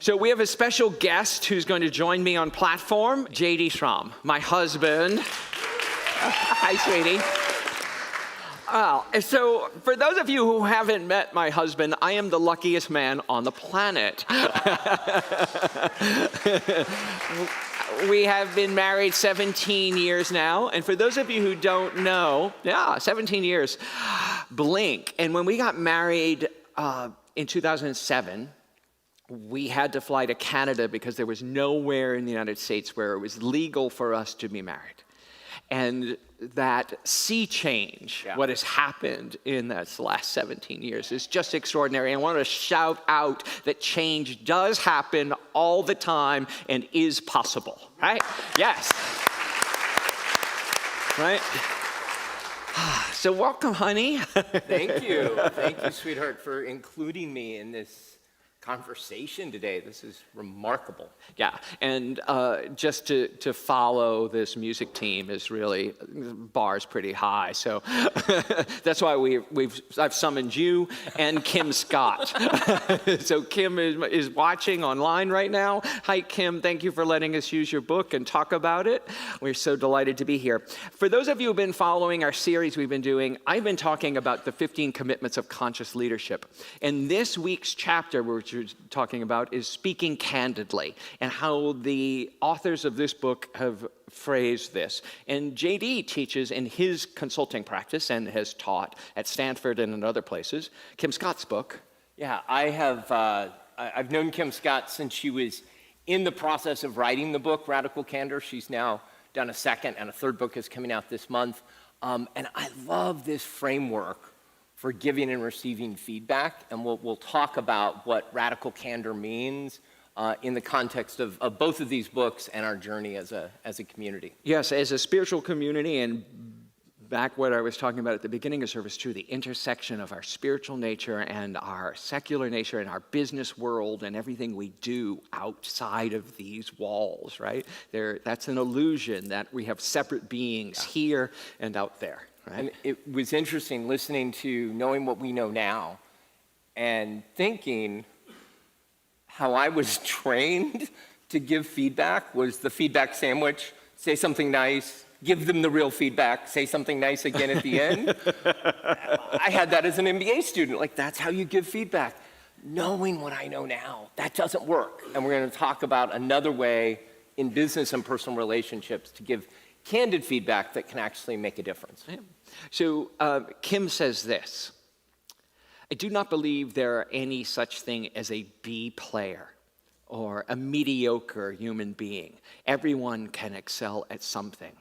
So we have a special guest who's going to join me on platform, JD Schram, my husband. Hi, sweetie. So for those of you who haven't met my husband, I am the luckiest man on the planet. We have been married 17 years now, and for those of you who don't know, 17 years, blink. And when we got married in 2007, we had to fly to Canada because there was nowhere in the United States where it was legal for us to be married. And that sea change, what has happened in that last 17 years is just extraordinary. I want to shout out that change does happen all the time and is possible, right? Yes. Right? So welcome, honey. Thank you. Thank you, sweetheart, for including me in this conversation today. This is remarkable. Yeah, and just to follow this music team is really, bar's pretty high. So that's why I've summoned you and Kim Scott. So Kim is watching online right now. Hi, Kim. Thank you for letting us use your book and talk about it. We're so delighted to be here. For those of you who've been following our series we've been doing, I've been talking about the 15 commitments of conscious leadership. And this week's chapter, which we're talking about, is speaking candidly, and how the authors of this book have phrased this. And JD teaches in his consulting practice and has taught at Stanford and in other places. Kim Scott's book. Yeah, I've known Kim Scott since she was in the process of writing the book, Radical Candor. She's now done a second, and a third book is coming out this month. And I love this framework for giving and receiving feedback, and we'll talk about what radical candor means in the context of both of these books and our journey as a community. Yes, as a spiritual community, and back what I was talking about at the beginning of service too, the intersection of our spiritual nature and our secular nature and our business world and everything we do outside of these walls, right? That's an illusion that we have separate beings here and out there. Right. And it was interesting listening to knowing what we know now and thinking how I was trained to give feedback was the feedback sandwich. Say something nice, give them the real feedback, say something nice again at the end. I had that as an MBA student. Like, that's how you give feedback. Knowing what I know now, that doesn't work. And we're going to talk about another way in business and personal relationships to give candid feedback that can actually make a difference. Yeah. So Kim says this: I do not believe there are any such thing as a B player or a mediocre human being. Everyone can excel at something.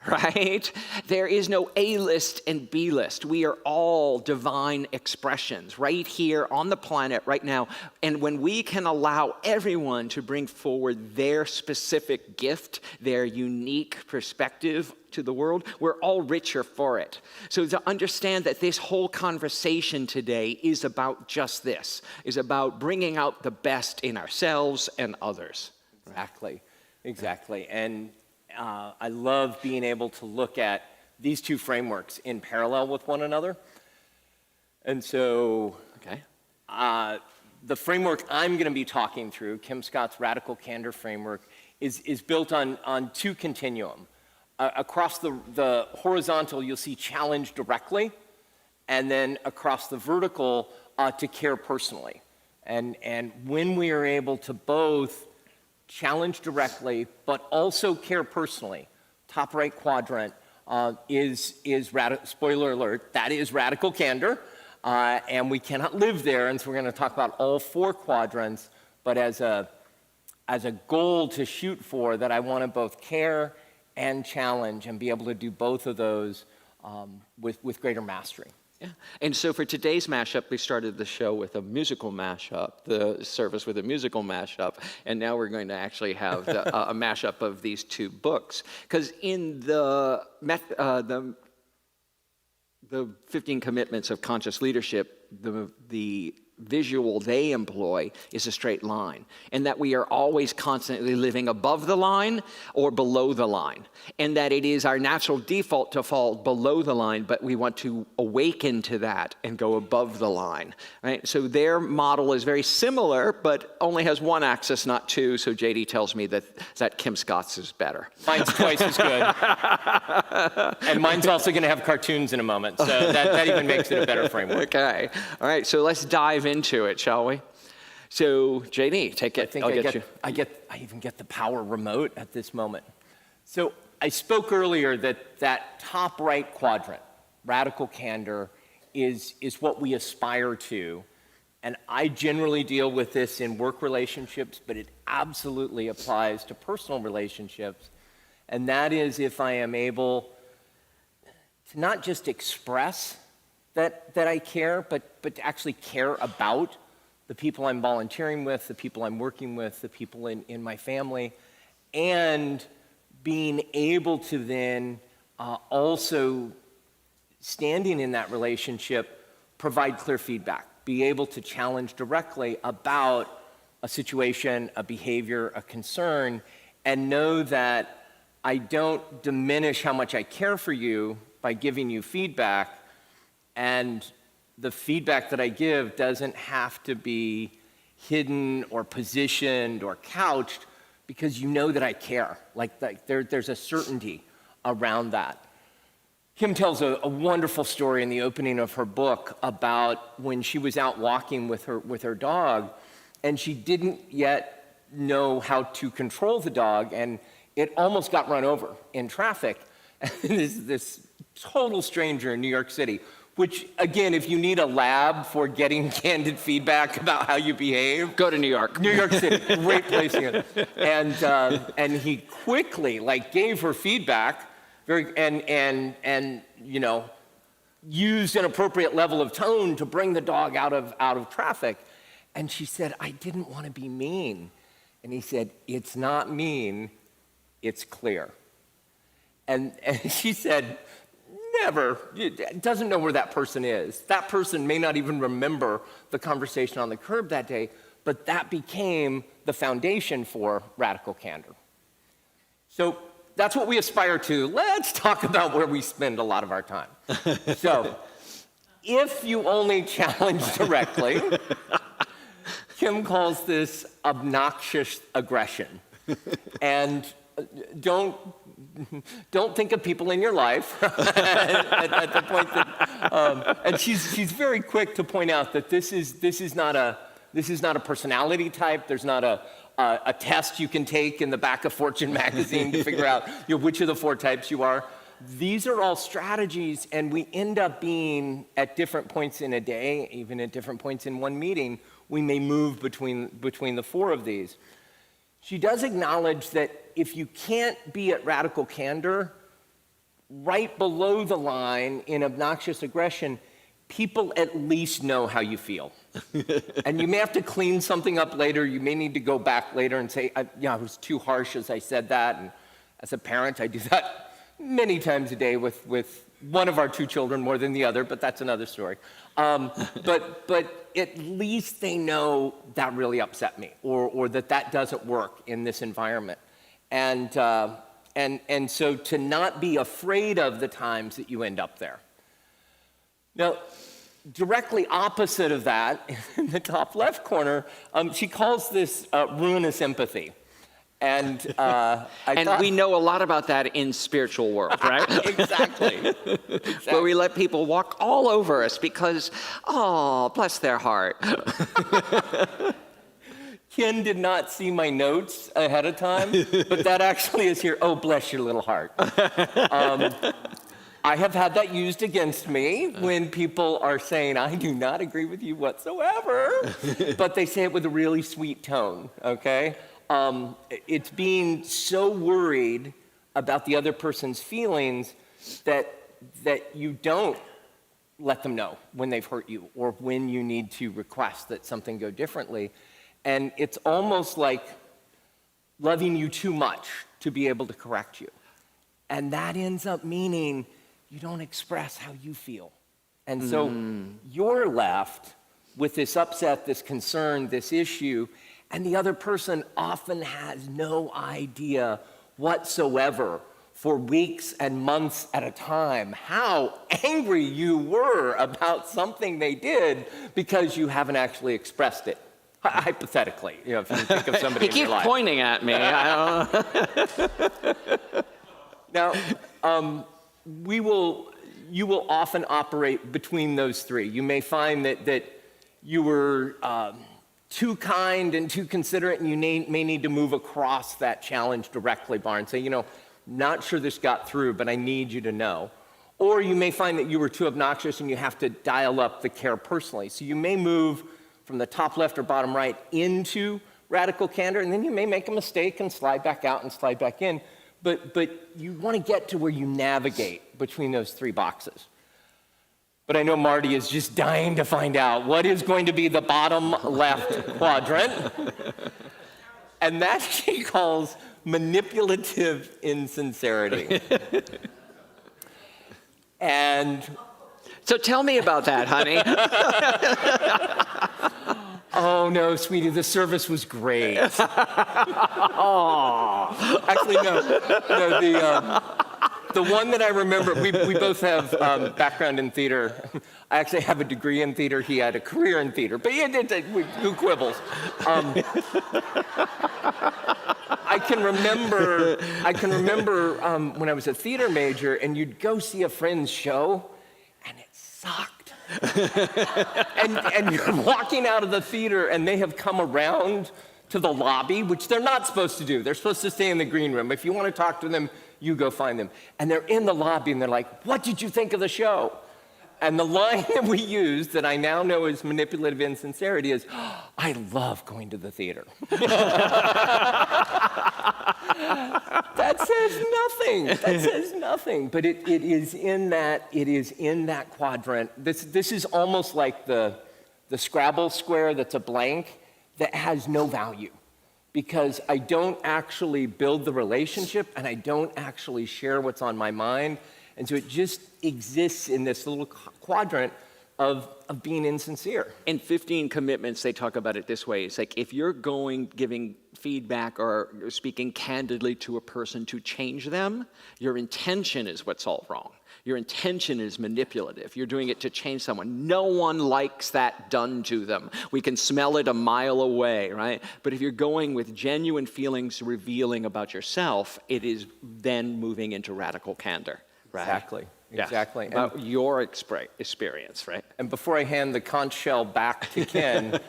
Right? There is no A-list and B-list. We are all divine expressions right here on the planet right now. And when we can allow everyone to bring forward their specific gift, their unique perspective to the world, we're all richer for it. So to understand that this whole conversation today is about just this, is about bringing out the best in ourselves and others. Exactly. And I love being able to look at these two frameworks in parallel with one another. And so the framework I'm going to be talking through, Kim Scott's Radical Candor framework, is built on two continuum. Across the horizontal, you'll see challenge directly, and then across the vertical, to care personally. And when we are able to both challenge directly, but also care personally, top right quadrant is spoiler alert, that is radical candor, and we cannot live there. And so we're going to talk about all four quadrants, but as a goal to shoot for, that I want to both care and challenge and be able to do both of those with greater mastery. Yeah. And so for today's mashup, we started the show with a musical mashup, the service with a musical mashup, and now we're going to actually have a mashup of these two books. Because in the 15 Commitments of Conscious Leadership, the visual they employ is a straight line, and that we are always constantly living above the line or below the line, and that it is our natural default to fall below the line, but we want to awaken to that and go above the line, right? So their model is very similar, but only has one axis, not two, so JD tells me that Kim Scott's is better. Mine's twice as good. And mine's also going to have cartoons in a moment, so that even makes it a better framework. Okay. All right, so let's dive into it, shall we? So, JD, take it. I even get the power remote at this moment. So I spoke earlier that top right quadrant, radical candor, is what we aspire to. And I generally deal with this in work relationships, but it absolutely applies to personal relationships. And that is if I am able to not just express that I care, but to actually care about the people I'm volunteering with, the people I'm working with, the people in my family, and being able to then also, standing in that relationship, provide clear feedback, be able to challenge directly about a situation, a behavior, a concern, and know that I don't diminish how much I care for you by giving you feedback, and the feedback that I give doesn't have to be hidden or positioned or couched because you know that I care. There's a certainty around that. Kim tells a wonderful story in the opening of her book about when she was out walking with her dog, and she didn't yet know how to control the dog, and it almost got run over in traffic. And this total stranger in New York City, which, again, if you need a lab for getting candid feedback about how you behave, go to New York. New York City, great place to go. And he quickly, gave her feedback, and used an appropriate level of tone to bring the dog out of traffic. And she said, "I didn't want to be mean." And he said, "It's not mean, it's clear." And she said, never, doesn't know where that person is. That person may not even remember the conversation on the curb that day, but that became the foundation for radical candor. So that's what we aspire to. Let's talk about where we spend a lot of our time. So if you only challenge directly, Kim calls this obnoxious aggression. And don't think of people in your life at the point that, and she's very quick to point out that this is not a personality type. There's not a test you can take in the back of Fortune magazine to figure out which of the 4 types you are. These are all strategies, and we end up being at different points in a day, even at different points in one meeting, we may move between the 4 of these. She does acknowledge that if you can't be at radical candor, right below the line in obnoxious aggression, people at least know how you feel. And you may have to clean something up later. You may need to go back later and say, I was too harsh as I said that. And as a parent, I do that many times a day with one of our 2 children more than the other, but that's another story. But at least they know that really upset me, or that doesn't work in this environment. And so to not be afraid of the times that you end up there. Now, directly opposite of that, in the top left corner, she calls this ruinous empathy. And we know a lot about that in spiritual world, right? Exactly. Where we let people walk all over us because, bless their heart. Ken did not see my notes ahead of time, but that actually is here. Oh, bless your little heart. I have had that used against me when people are saying, I do not agree with you whatsoever, but they say it with a really sweet tone, okay? It's being so worried about the other person's feelings that you don't let them know when they've hurt you or when you need to request that something go differently. And it's almost like loving you too much to be able to correct you. And that ends up meaning you don't express how you feel. And so you're left with this upset, this concern, this issue, and the other person often has no idea whatsoever for weeks and months at a time how angry you were about something they did because you haven't actually expressed it. Hypothetically, if you think of somebody in your life. He keeps pointing at me. I don't know. Now, you will often operate between those three. You may find that you were too kind and too considerate, and you may need to move across that challenge directly, Bar, and say, not sure this got through, but I need you to know. Or you may find that you were too obnoxious and you have to dial up the care personally. So you may move from the top left or bottom right into radical candor, and then you may make a mistake and slide back out and slide back in. But you want to get to where you navigate between those three boxes. But I know Marty is just dying to find out what is going to be the bottom left quadrant. And that he calls manipulative insincerity. And so tell me about that, honey. Oh, no, sweetie, the service was great. Oh. Actually, no, the one that I remember, we both have background in theater. I actually have a degree in theater. He had a career in theater, but who quibbles? I can remember when I was a theater major, and you'd go see a friend's show, and it sucked. and you're walking out of the theater, and they have come around to the lobby, which they're not supposed to do. They're supposed to stay in the green room. If you want to talk to them, you go find them. And they're in the lobby, and they're like, "What did you think of the show?" And the line that we use that I now know is manipulative insincerity is, "I love going to the theater." That says nothing. That says nothing. But it is in that quadrant. This is almost like the Scrabble square that's a blank that has no value, because I don't actually build the relationship and I don't actually share what's on my mind. And so it just exists in this little quadrant of being insincere. In 15 Commitments, they talk about it this way. It's like if you're giving feedback or speaking candidly to a person to change them, your intention is what's all wrong. Your intention is manipulative. You're doing it to change someone. No one likes that done to them. We can smell it a mile away, right? But if you're going with genuine feelings revealing about yourself, it is then moving into radical candor. Right? Exactly. About your experience, right? And before I hand the conch shell back to Ken,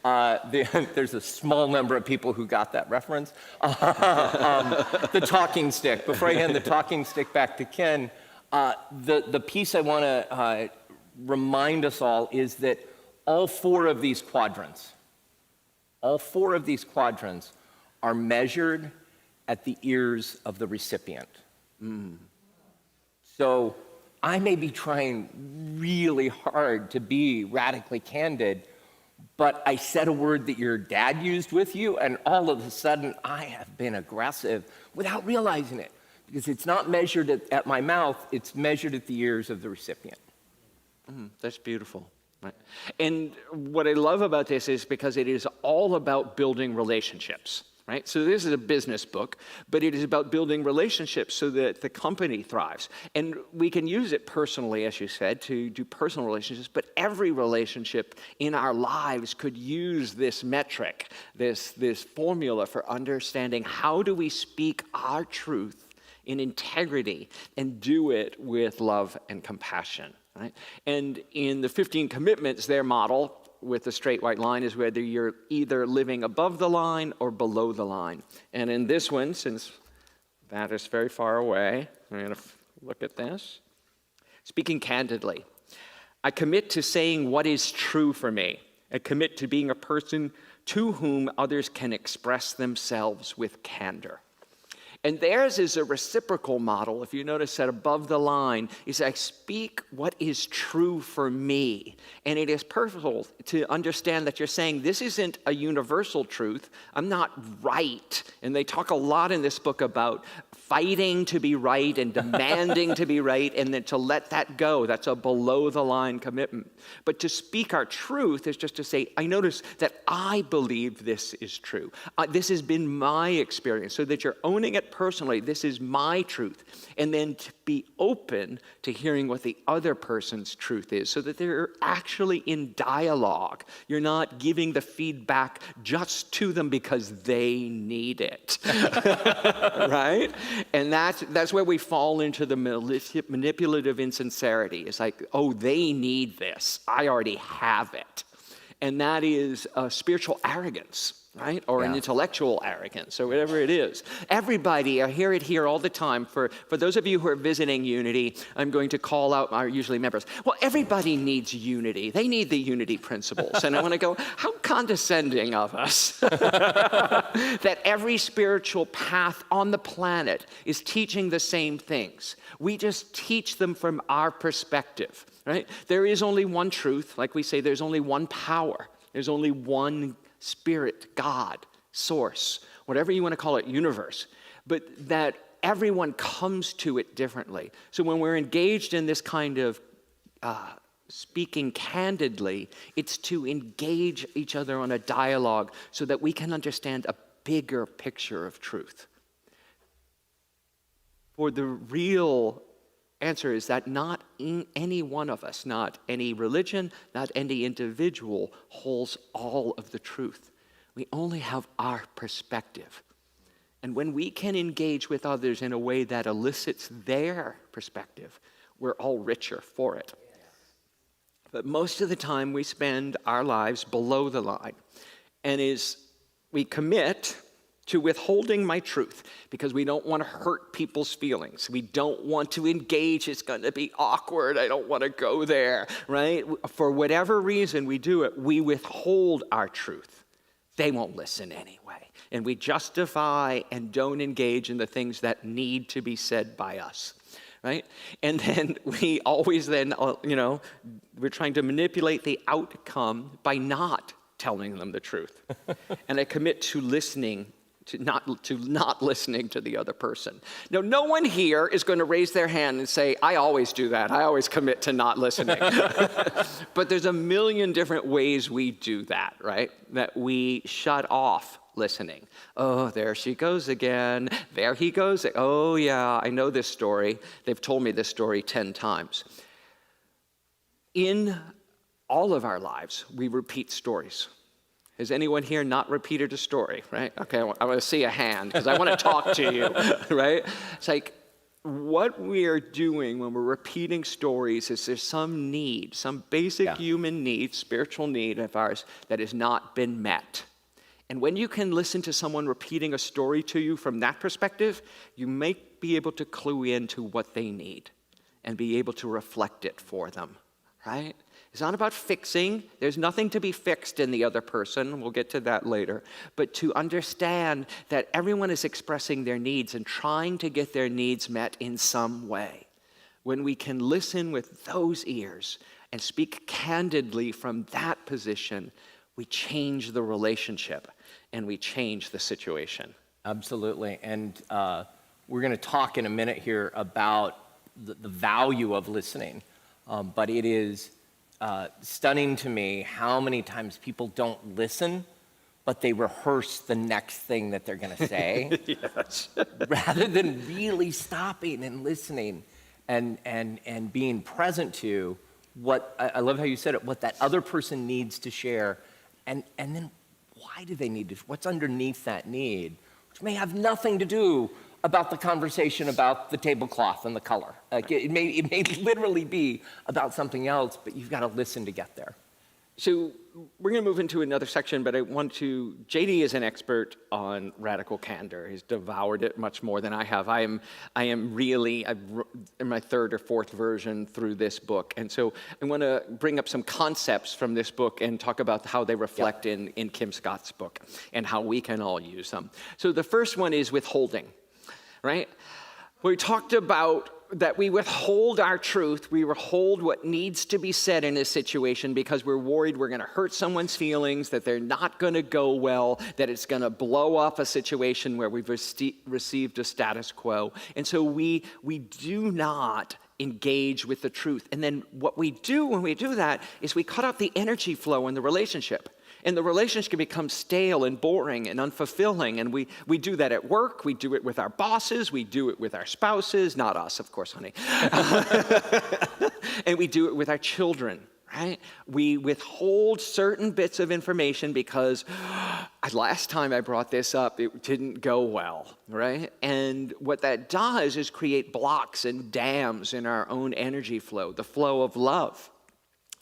there's a small number of people who got that reference. The talking stick. Before I hand the talking stick back to Ken, the piece I want to remind us all is that all four of these quadrants are measured at the ears of the recipient. So I may be trying really hard to be radically candid, but I said a word that your dad used with you, and all of a sudden I have been aggressive without realizing it, because it's not measured at my mouth, it's measured at the ears of the recipient. That's beautiful. Right? And what I love about this is because it is all about building relationships. Right? So this is a business book, but it is about building relationships so that the company thrives. And we can use it personally, as you said, to do personal relationships, but every relationship in our lives could use this metric, this formula for understanding how do we speak our truth in integrity and do it with love and compassion. Right? And in the 15 Commitments, their model with the straight white line is whether you're either living above the line or below the line. And in this one, since that is very far away, I'm going to look at this. Speaking candidly, I commit to saying what is true for me. I commit to being a person to whom others can express themselves with candor. And theirs is a reciprocal model. If you notice that above the line is, I speak what is true for me. And it is purposeful to understand that you're saying this isn't a universal truth. I'm not right. And they talk a lot in this book about fighting to be right and demanding to be right, and then to let that go. That's a below the line commitment. But to speak our truth is just to say, I notice that I believe this is true. This has been my experience, so that you're owning it personally. This is my truth. And then to be open to hearing what the other person's truth is, so that they're actually in dialogue. You're not giving the feedback just to them because they need it, right? And that's where we fall into the manipulative insincerity. It's like, oh, they need this. I already have it. And that is a spiritual arrogance, right? Or an intellectual arrogance, or whatever it is. Everybody, I hear it here all the time. For those of you who are visiting Unity, I'm going to call out our usually members. Well, everybody needs unity. They need the unity principles. And I want to go, how condescending of us that every spiritual path on the planet is teaching the same things. We just teach them from our perspective, right? There is only one truth. Like we say, there's only one power. There's only one Spirit, God, source, whatever you want to call it, universe, but that everyone comes to it differently. So when we're engaged in this kind of speaking candidly, it's to engage each other on a dialogue so that we can understand a bigger picture of truth. For the real answer is that not any one of us, not any religion, not any individual holds all of the truth. We only have our perspective. And when we can engage with others in a way that elicits their perspective, we're all richer for it. But most of the time we spend our lives below the line, and we commit to withholding my truth because we don't want to hurt people's feelings. We don't want to engage. It's going to be awkward. I don't want to go there, right? For whatever reason we do it, we withhold our truth. They won't listen anyway. And we justify and don't engage in the things that need to be said by us, right? And then we always we're trying to manipulate the outcome by not telling them the truth. And I commit to listening to not listening to the other person. Now, no one here is going to raise their hand and say, I always do that. I always commit to not listening. But there's a million different ways we do that, right? That we shut off listening. Oh, there she goes again. There he goes. Oh, yeah, I know this story. They've told me this story 10 times. In all of our lives, we repeat stories. Has anyone here not repeated a story, right? Okay, I want to see a hand because I want to talk to you, right? It's like what we are doing when we're repeating stories is there's some need, some basic human need, spiritual need of ours that has not been met. And when you can listen to someone repeating a story to you from that perspective, you may be able to clue into what they need and be able to reflect it for them, right? It's not about fixing. There's nothing to be fixed in the other person. We'll get to that later. But to understand that everyone is expressing their needs and trying to get their needs met in some way. When we can listen with those ears and speak candidly from that position, we change the relationship and we change the situation. Absolutely. And we're going to talk in a minute here about the value of listening. But it is stunning to me how many times people don't listen, but they rehearse the next thing that they're going to say, Yes. rather than really stopping and listening and being present to what, I love how you said it, what that other person needs to share, and then why do they need to, what's underneath that need, which may have nothing to do about the conversation about the tablecloth and the color. Like it may literally be about something else, but you've got to listen to get there. So we're going to move into another section, but JD is an expert on radical candor. He's devoured it much more than I have. I'm in my third or fourth version through this book. And so I want to bring up some concepts from this book and talk about how they reflect in Kim Scott's book and how we can all use them. So the first one is withholding. right? We talked about that we withhold our truth, we withhold what needs to be said in a situation because we're worried we're going to hurt someone's feelings, that they're not going to go well, that it's going to blow up a situation where we've received a status quo. And so we do not engage with the truth. And then what we do when we do that is we cut off the energy flow in the relationship. And the relationship can become stale and boring and unfulfilling. And we do that at work. We do it with our bosses. We do it with our spouses. Not us, of course, honey. And we do it with our children, right? We withhold certain bits of information because last time I brought this up, it didn't go well, right? And what that does is create blocks and dams in our own energy flow, the flow of love.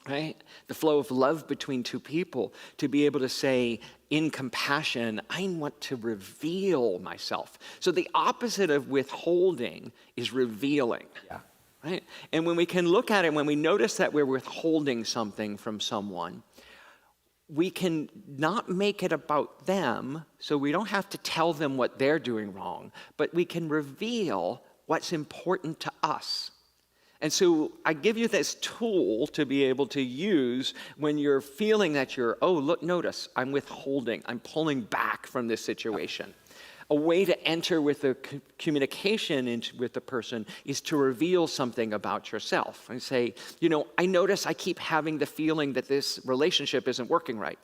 Right? The flow of love between two people, to be able to say, in compassion, I want to reveal myself. So the opposite of withholding is revealing. Yeah. Right? And when we can look at it, when we notice that we're withholding something from someone, we can not make it about them, so we don't have to tell them what they're doing wrong, but we can reveal what's important to us. And so I give you this tool to be able to use when you're feeling that notice, I'm withholding, I'm pulling back from this situation. A way to enter with the communication with the person is to reveal something about yourself and say, I notice I keep having the feeling that this relationship isn't working right.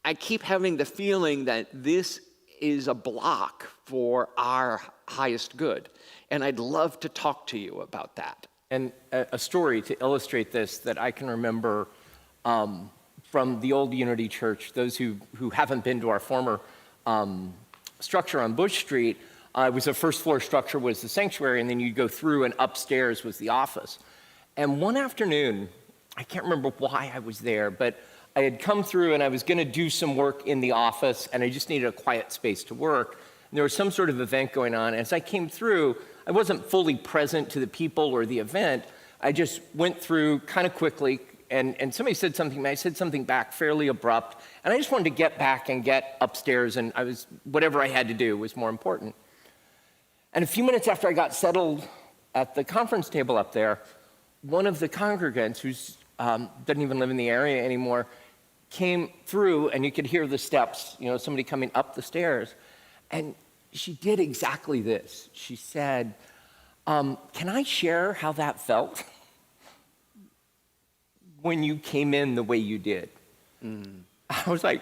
I keep having the feeling that this is a block for our highest good. And I'd love to talk to you about that. And a story to illustrate this that I can remember from the old Unity Church, those who haven't been to our former structure on Bush Street, was a first floor structure was the sanctuary, and then you'd go through and upstairs was the office. And one afternoon, I can't remember why I was there, but I had come through and I was going to do some work in the office, and I just needed a quiet space to work. And there was some sort of event going on. As I came through, I wasn't fully present to the people or the event. I just went through kind of quickly, and somebody said something, and I said something back fairly abrupt, and I just wanted to get back and get upstairs, and whatever I had to do was more important. And a few minutes after I got settled at the conference table up there, one of the congregants, who doesn't even live in the area anymore, came through, and you could hear the steps, somebody coming up the stairs, and she did exactly this. She said, can I share how that felt when you came in the way you did? I was like,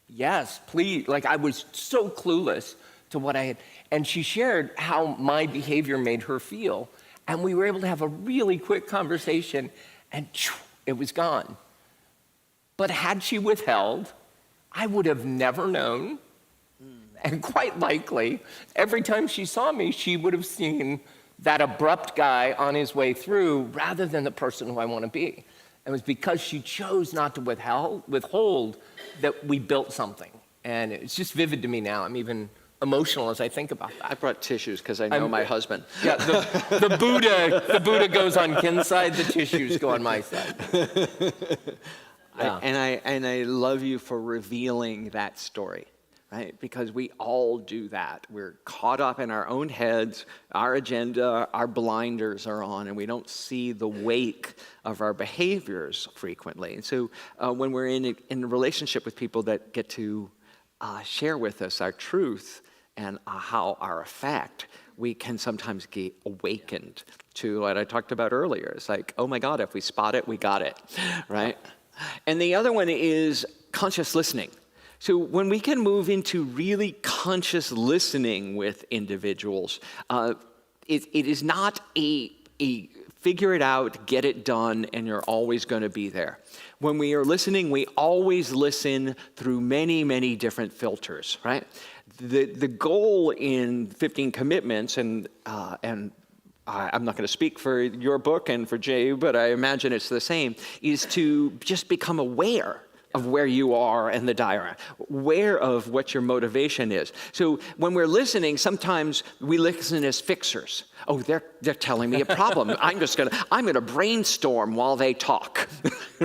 yes, please. I was so clueless to what I had. And she shared how my behavior made her feel. And we were able to have a really quick conversation, and it was gone. But had she withheld, I would have never known. And quite likely, every time she saw me, she would have seen that abrupt guy on his way through rather than the person who I want to be. It was because she chose not to withhold that we built something. And it's just vivid to me now. I'm even emotional as I think about that. I brought tissues because I know my husband. Yeah, the Buddha goes on Ken's side, the tissues go on my side. Yeah. And I love you for revealing that story. Right? Because we all do that. We're caught up in our own heads, our agenda, our blinders are on, and we don't see the wake of our behaviors frequently. And so when we're in a relationship with people that get to share with us our truth and how our effect, we can sometimes get awakened to what I talked about earlier. It's like, oh my God, if we spot it, we got it, right? And the other one is conscious listening. So when we can move into really conscious listening with individuals, it is not a figure it out, get it done, and you're always going to be there. When we are listening, we always listen through many, many different filters, right? The goal in 15 Commitments, and I'm not going to speak for your book and for Jay, but I imagine it's the same, is to just become aware of where you are and the diagram, aware of what your motivation is. So when we're listening, sometimes we listen as fixers. Oh, they're telling me a problem. I'm gonna brainstorm while they talk,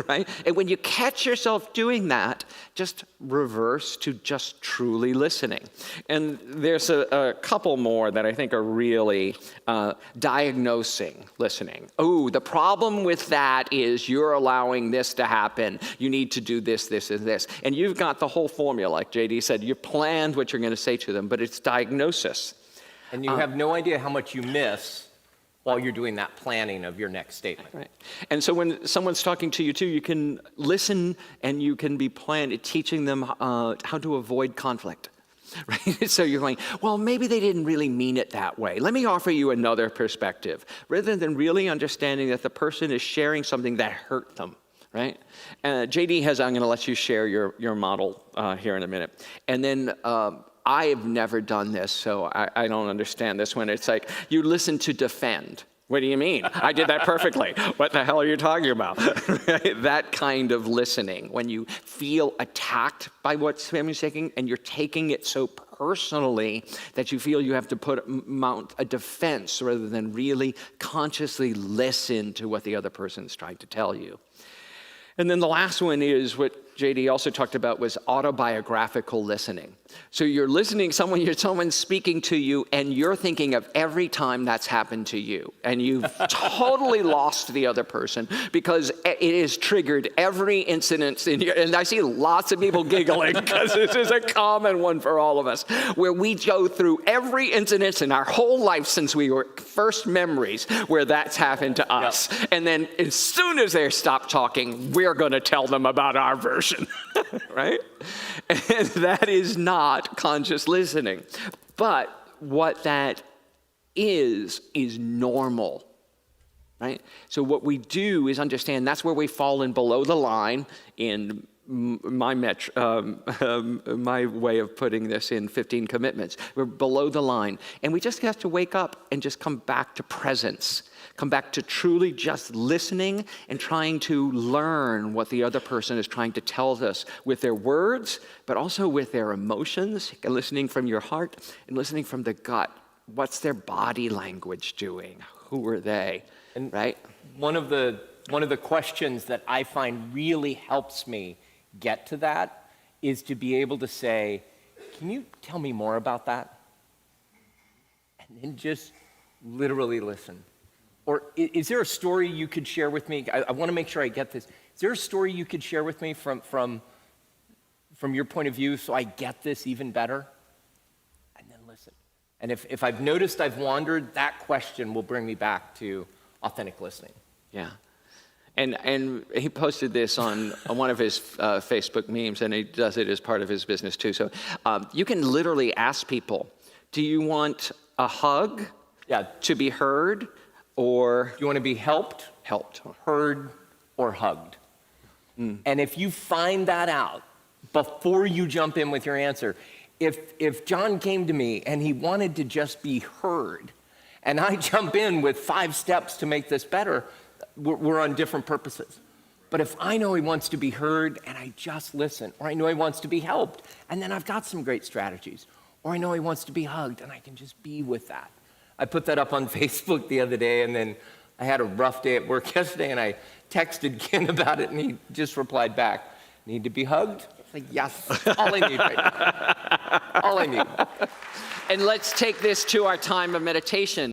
right? And when you catch yourself doing that, just reverse to just truly listening. And there's a couple more that I think are really diagnosing listening. Oh, the problem with that is you're allowing this to happen. You need to do this, this, and this. And you've got the whole formula, like JD said. You planned what you're going to say to them, but it's diagnosis. And you have no idea how much you miss while you're doing that planning of your next statement. Right. And so when someone's talking to you too, you can listen and you can be teaching them how to avoid conflict. Right? So you're going, well, maybe they didn't really mean it that way. Let me offer you another perspective. Rather than really understanding that the person is sharing something that hurt them. Right? JD I'm going to let you share your model here in a minute. And then I have never done this, so I don't understand this one. It's like, you listen to defend. What do you mean? I did that perfectly. What the hell are you talking about? That kind of listening, when you feel attacked by what someone's saying and you're taking it so personally that you feel you have to mount a defense rather than really consciously listen to what the other person's trying to tell you. And then the last one is what JD also talked about, was autobiographical listening. So you're listening, someone's speaking to you, and you're thinking of every time that's happened to you. And you've totally lost the other person because it has triggered every incident in here. And I see lots of people giggling because this is a common one for all of us, where we go through every incident in our whole life since we were first memories where that's happened to us. Yep. And then as soon as they stop talking, we're going to tell them about our version. Right? And that is not conscious listening. But what that is normal. Right? So what we do is understand that's where we fall in below the line in my way of putting this in 15 commitments. We're below the line. And we just have to wake up and just come back to presence. Come back to truly just listening and trying to learn what the other person is trying to tell us with their words, but also with their emotions, and listening from your heart and listening from the gut. What's their body language doing? Who are they? And right? One of the questions that I find really helps me get to that is to be able to say, can you tell me more about that? And then just literally listen. Or is there a story you could share with me? I want to make sure I get this. Is there a story you could share with me from your point of view so I get this even better? And then listen. And if I've noticed I've wandered, that question will bring me back to authentic listening. Yeah. And he posted this on one of his Facebook memes, and he does it as part of his business too. So you can literally ask people, do you want a hug? Yeah. To be heard? Or do you want to be helped, heard, or hugged? And if you find that out before you jump in with your answer, if John came to me and he wanted to just be heard, and I jump in with 5 steps to make this better, we're on different purposes. But if I know he wants to be heard and I just listen, or I know he wants to be helped, and then I've got some great strategies, or I know he wants to be hugged and I can just be with that. I put that up on Facebook the other day, and then I had a rough day at work yesterday, and I texted Ken about it, and he just replied back, need to be hugged? I was like, yes, all I need right now. All I need. And let's take this to our time of meditation.